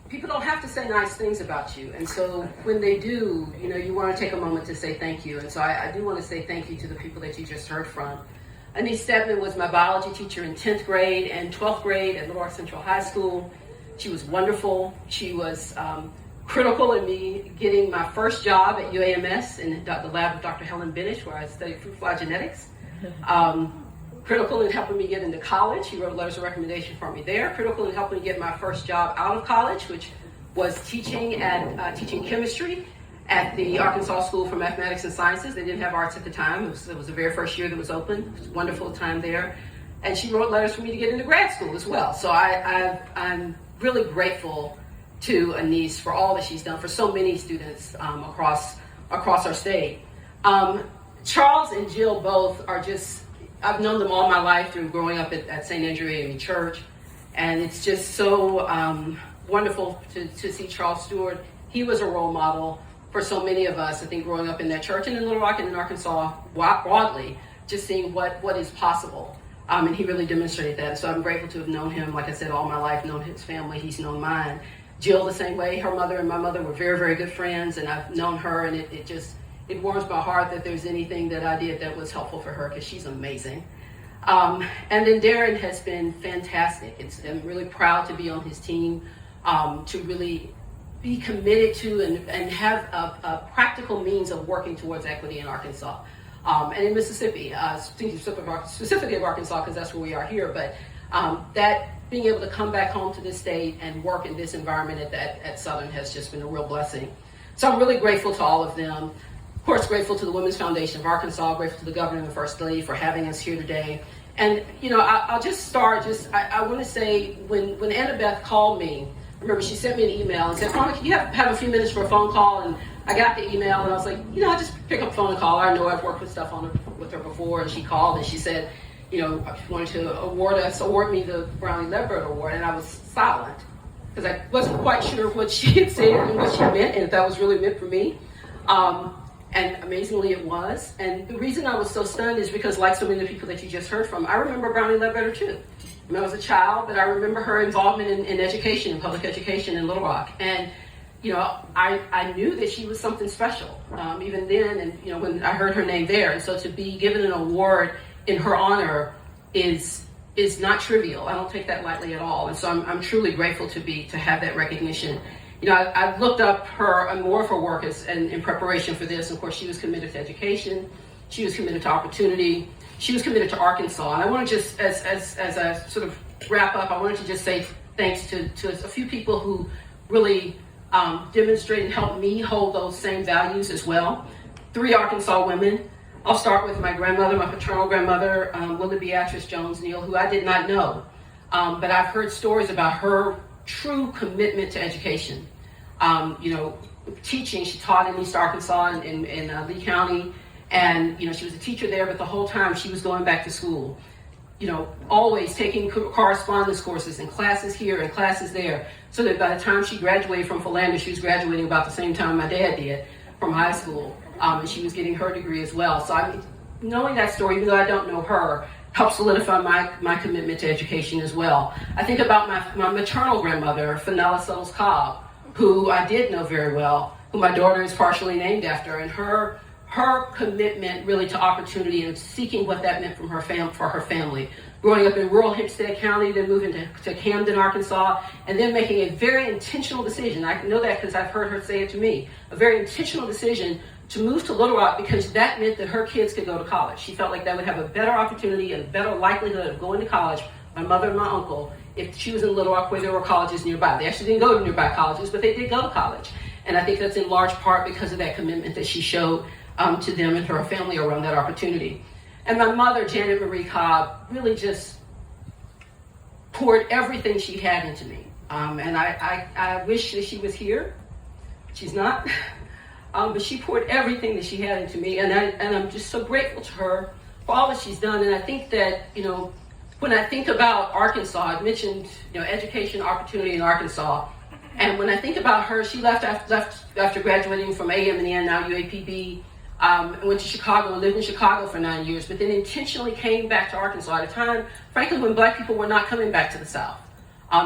people don't have to say nice things about you. And so when they do, you want to take a moment to say thank you. And so I do want to say thank you to the people that you just heard from. Anise Stedman was my biology teacher in 10th grade and 12th grade at Little Rock Central High School. She was wonderful. She was critical in me getting my first job at UAMS in the lab of Dr. Helen Benish, where I studied fruit fly genetics. Critical in helping me get into college. He wrote letters of recommendation for me there. Critical in helping me get my first job out of college, which was teaching chemistry at the Arkansas School for Mathematics and Sciences. They didn't have arts at the time. It was the very first year that was open. It was a wonderful time there. And she wrote letters for me to get into grad school as well. So I'm really grateful to Anise for all that she's done for so many students across our state. Charles and Jill both are just, I've known them all my life through growing up at St. Andrew AME Church. And it's just so wonderful to see Charles Stewart. He was a role model for so many of us, I think, growing up in that church and in Little Rock and in Arkansas broadly, just seeing what is possible. And he really demonstrated that. So I'm grateful to have known him, like I said, all my life, known his family, he's known mine. Jill the same way. Her mother and my mother were very, very good friends, and I've known her, and it warms my heart that there's anything that I did that was helpful for her, because she's amazing. And then Darren has been fantastic. I'm really proud to be on his team, to really be committed to and have a practical means of working towards equity in Arkansas. And in Mississippi, thinking specifically of Arkansas because that's where we are here, but that being able to come back home to this state and work in this environment at Southern has just been a real blessing. So I'm really grateful to all of them. Of course, grateful to the Women's Foundation of Arkansas, grateful to the Governor and the First Lady for having us here today. And, I'll just start, I want to say, when Annabeth called me, I remember she sent me an email and said, "Mama, can you have a few minutes for a phone call?" And I got the email and I was like, I just pick up the phone and call her. I know I've worked with stuff with her before. And she called and she said, she wanted to award me the Brownie Ledbetter Award. And I was silent because I wasn't quite sure what she had said and what she meant and if that was really meant for me. And amazingly it was. And the reason I was so stunned is because, like so many of the people that you just heard from, I remember Brownie Ledbetter too. When I was a child, but I remember her involvement in education, in public education in Little Rock. And, I knew that she was something special, even then, and, when I heard her name there. And so to be given an award in her honor is not trivial. I don't take that lightly at all. And so I'm truly grateful to have that recognition. I looked up more of her work in preparation for this. Of course, she was committed to education. She was committed to opportunity. She was committed to Arkansas. And I want to just, as I sort of wrap up, I wanted to just say thanks to a few people who really demonstrated and helped me hold those same values as well. 3 Arkansas women. I'll start with my grandmother, my paternal grandmother, Lily Beatrice Jones Neal, who I did not know. But I've heard stories about her true commitment to education. Teaching, she taught in East Arkansas in Lee County. And, she was a teacher there, but the whole time she was going back to school, always taking correspondence courses and classes here and classes there, so that by the time she graduated from Philander, she was graduating about the same time my dad did from high school, and she was getting her degree as well. So knowing that story, even though I don't know her, helped solidify my commitment to education as well. I think about my maternal grandmother, Fenella Suttles Cobb, who I did know very well, who my daughter is partially named after, and her commitment really to opportunity and seeking what that meant for her family. Growing up in rural Hempstead County, then moving to Camden, Arkansas, and then making a very intentional decision. I know that because I've heard her say it to me. A very intentional decision to move to Little Rock because that meant that her kids could go to college. She felt like that would have a better opportunity and a better likelihood of going to college, my mother and my uncle, if she was in Little Rock where there were colleges nearby. They actually didn't go to nearby colleges, but they did go to college. And I think that's in large part because of that commitment that she showed to them and her family around that opportunity. And my mother, Janet Marie Cobb, really just poured everything she had into me. And I wish that she was here. She's not. But she poured everything that she had into me. And I'm just so grateful to her for all that she's done. And I think that, when I think about Arkansas, I mentioned, education opportunity in Arkansas. And when I think about her, she left after graduating from AM&N, now UAPB, went to Chicago and lived in Chicago for 9 years, but then intentionally came back to Arkansas at a time, frankly, when Black people were not coming back to the South.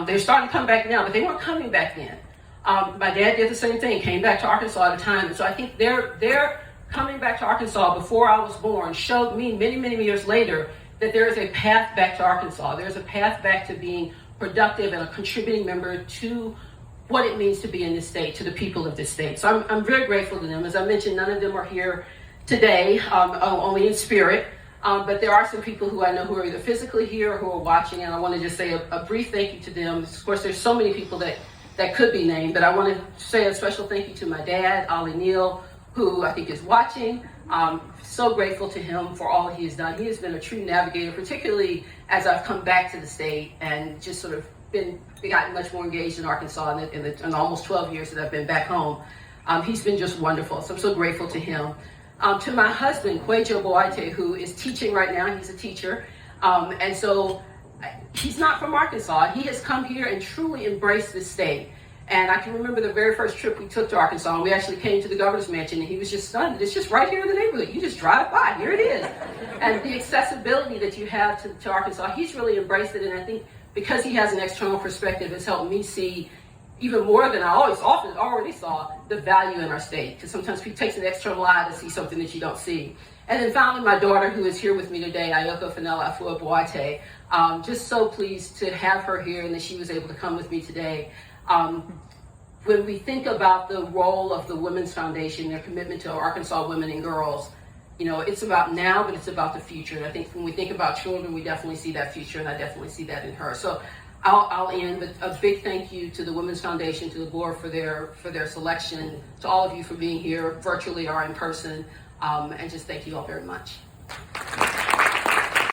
They're starting to come back now, but they weren't coming back then. My dad did the same thing, came back to Arkansas at a time. And so I think they're coming back to Arkansas before I was born showed me many, many years later that there is a path back to Arkansas. There's a path back to being productive and a contributing member to what it means to be in this state, to the people of this state. So I'm very grateful to them. As I mentioned, none of them are here today, only in spirit. But there are some people who I know who are either physically here or who are watching, and I want to just say a brief thank you to them. Of course, there's so many people that could be named, but I want to say a special thank you to my dad, Ollie Neal, who I think is watching. So grateful to him for all he has done. He has been a true navigator, particularly as I've come back to the state and just sort of gotten much more engaged in Arkansas in the almost 12 years that I've been back home. He's been just wonderful, so I'm so grateful to him. To my husband, Kwejo Boite, who is teaching right now. He's a teacher, and so he's not from Arkansas. He has come here and truly embraced this state. And I can remember the very first trip we took to Arkansas, and we actually came to the governor's mansion, and he was just stunned. It's just right here in the neighborhood. You just drive by, here it is. And the accessibility that you have to Arkansas, he's really embraced it, and I think because he has an external perspective, it's helped me see even more than I already saw the value in our state, because sometimes it takes an external eye to see something that you don't see. And then finally, my daughter, who is here with me today, Ayoko Fenella Afua Boite, just so pleased to have her here and that she was able to come with me today. When we think about the role of the Women's Foundation, their commitment to Arkansas women and girls, you know, it's about now, but it's about the future. And I think when we think about children, we definitely see that future, and I definitely see that in her. So I'll end with a big thank you to the Women's Foundation, to the board for their selection, to all of you for being here virtually or in person, and just thank you all very much.